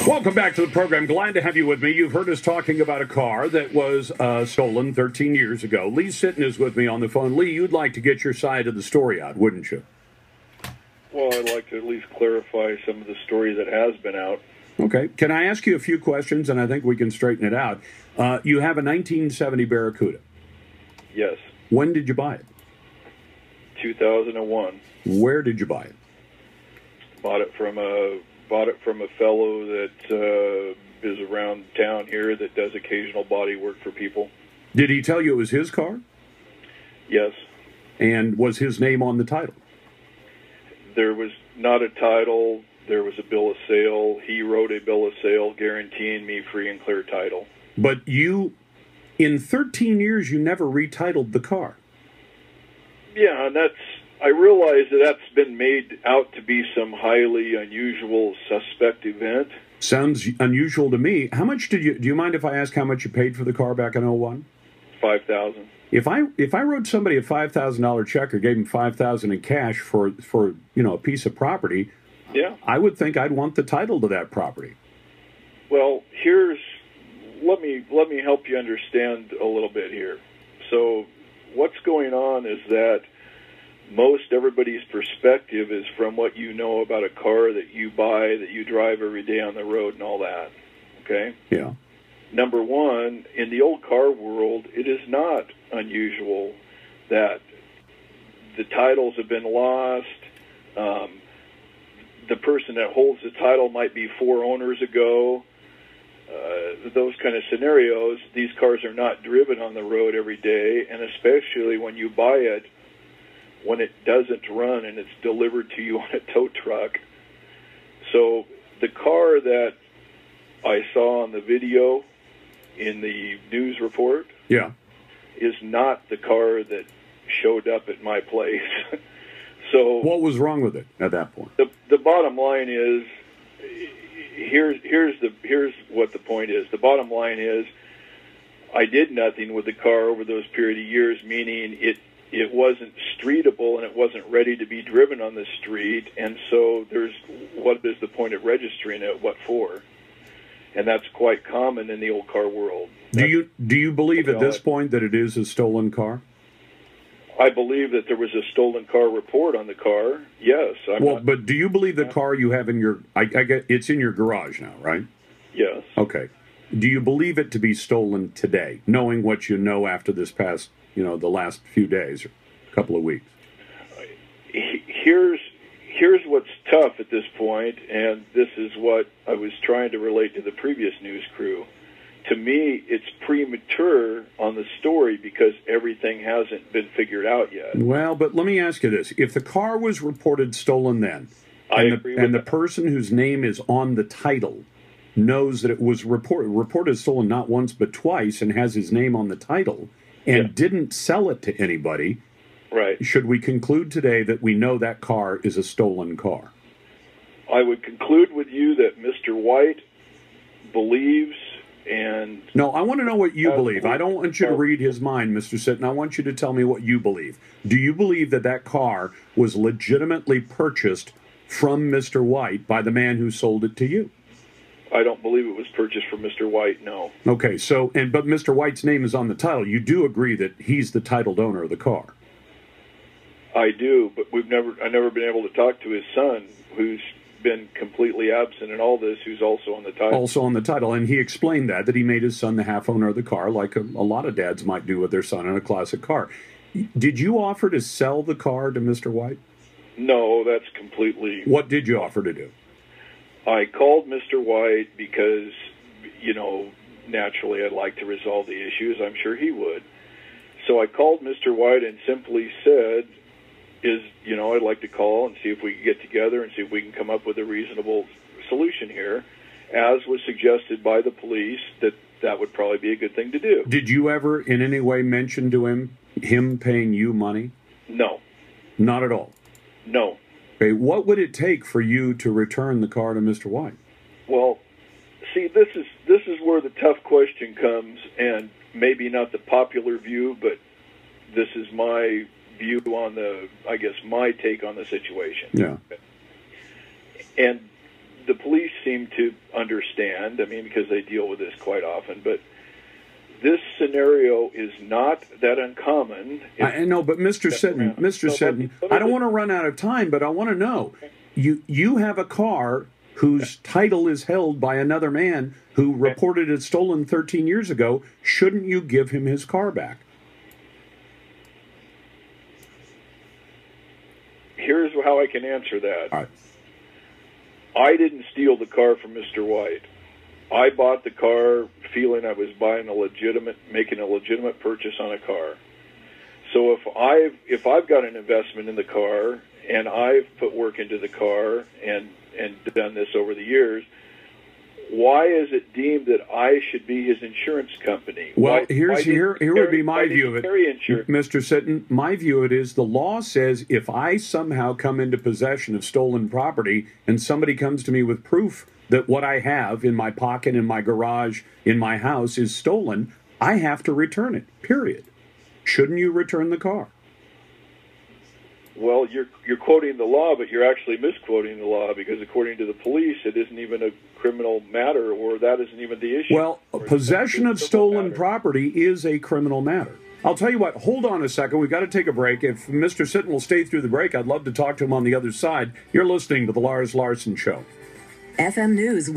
Welcome back to the program. Glad to have you with me. You've heard us talking about a car that was stolen 13 years ago. Lee Sitton is with me on the phone. Lee, you'd like to get your side of the story out, wouldn't you? Well, I'd like to at least clarify some of the story that has been out. Okay. Can I ask you a few questions, and I think we can straighten it out? You have a 1970 Barracuda. Yes. When did you buy it? 2001. Where did you buy it? Bought it from a fellow that is around town here that does occasional body work for people. Did he tell you it was his car? Yes. And was his name on the title? There was not a title. There was a bill of sale. He wrote a bill of sale guaranteeing me free and clear title. But you, in 13 years, you never retitled the car. Yeah, and I realize that that's been made out to be some highly unusual, suspect event. Sounds unusual to me. How much do you mind if I ask how much you paid for the car back in 01? $5,000. If I wrote somebody a $5,000 check or gave him $5,000 in cash for a piece of property, yeah, I would think I'd want the title to that property. Well, let me help you understand a little bit here. So what's going on is that most everybody's perspective is from what you know about a car that you buy, that you drive every day on the road and all that. Okay? Yeah. Number one, in the old car world, it is not unusual that the titles have been lost. The person that holds the title might be 4 owners ago. Those kind of scenarios, these cars are not driven on the road every day, and especially when you buy it, when it doesn't run and it's delivered to you on a tow truck. So the car that I saw on the video in the news report, yeah, is not the car that showed up at my place. So what was wrong with it at that point? The bottom line is, here's what the point is. The bottom line is, I did nothing with the car over those period of years, meaning it wasn't streetable and it wasn't ready to be driven on the street, and so what is the point of registering it? What for? And that's quite common in the old car world. Do you believe at this point that it is a stolen car? I believe that there was a stolen car report on the car. Yes. But do you believe the car you have in your? I get it's in your garage now, right? Yes. Okay. Do you believe it to be stolen today, knowing what you know after this past, the last few days or couple of weeks? Here's what's tough at this point, and this is what I was trying to relate to the previous news crew. To me, it's premature on the story because everything hasn't been figured out yet. Well, but let me ask you this. If the car was reported stolen then, and the person whose name is on the title knows that it was reported stolen not once but twice and has his name on the title and didn't sell it to anybody, right? Should we conclude today that we know that car is a stolen car? I would conclude with you that Mr. White believes. And no, I want to know what you believe. I don't want you to read his mind, Mr. Sitton. I want you to tell me what you believe. Do you believe that car was legitimately purchased from Mr. White by the man who sold it to you? I don't believe it was purchased from Mr. White, no. Okay, but Mr. White's name is on the title. You do agree that he's the titled owner of the car? I do, but I've never been able to talk to his son, who's been completely absent in all this, who's also on the title. Also on the title, and he explained that he made his son the half owner of the car, like a lot of dads might do with their son in a classic car. Did you offer to sell the car to Mr. White? No, that's completely... What did you offer to do? I called Mr. White because, naturally I'd like to resolve the issues. I'm sure he would. So I called Mr. White and simply said, I'd like to call and see if we can get together and see if we can come up with a reasonable solution here, as was suggested by the police, that would probably be a good thing to do. Did you ever in any way mention to him paying you money? No. Not at all? No. Okay, what would it take for you to return the car to Mr. White? Well, see, this is where the tough question comes, and maybe not the popular view, but this is my view on my take on the situation. Yeah. And the police seem to understand, I mean, because they deal with this quite often, but this scenario is not that uncommon. I know, but Mr. Sitton, I don't want to run out of time, but I want to know, you have a car whose title is held by another man who reported it stolen 13 years ago. Shouldn't you give him his car back? Here's how I can answer that. All right. I didn't steal the car from Mr. White. I bought the car feeling I was making a legitimate purchase on a car. So if I've got an investment in the car and I've put work into the car and done this over the years, why is it deemed that I should be his insurance company? Well, here would be my view of it, Mr. Sitton. My view of it is the law says if I somehow come into possession of stolen property and somebody comes to me with proof that what I have in my pocket, in my garage, in my house is stolen, I have to return it, period. Shouldn't you return the car? Well, you're quoting the law, but you're actually misquoting the law, because according to the police, it isn't even a criminal matter, or that isn't even the issue. Well, possession of stolen property is a criminal matter. I'll tell you what, hold on a second. We've got to take a break. If Mr. Sitton will stay through the break, I'd love to talk to him on the other side. You're listening to the Lars Larson Show. FM News.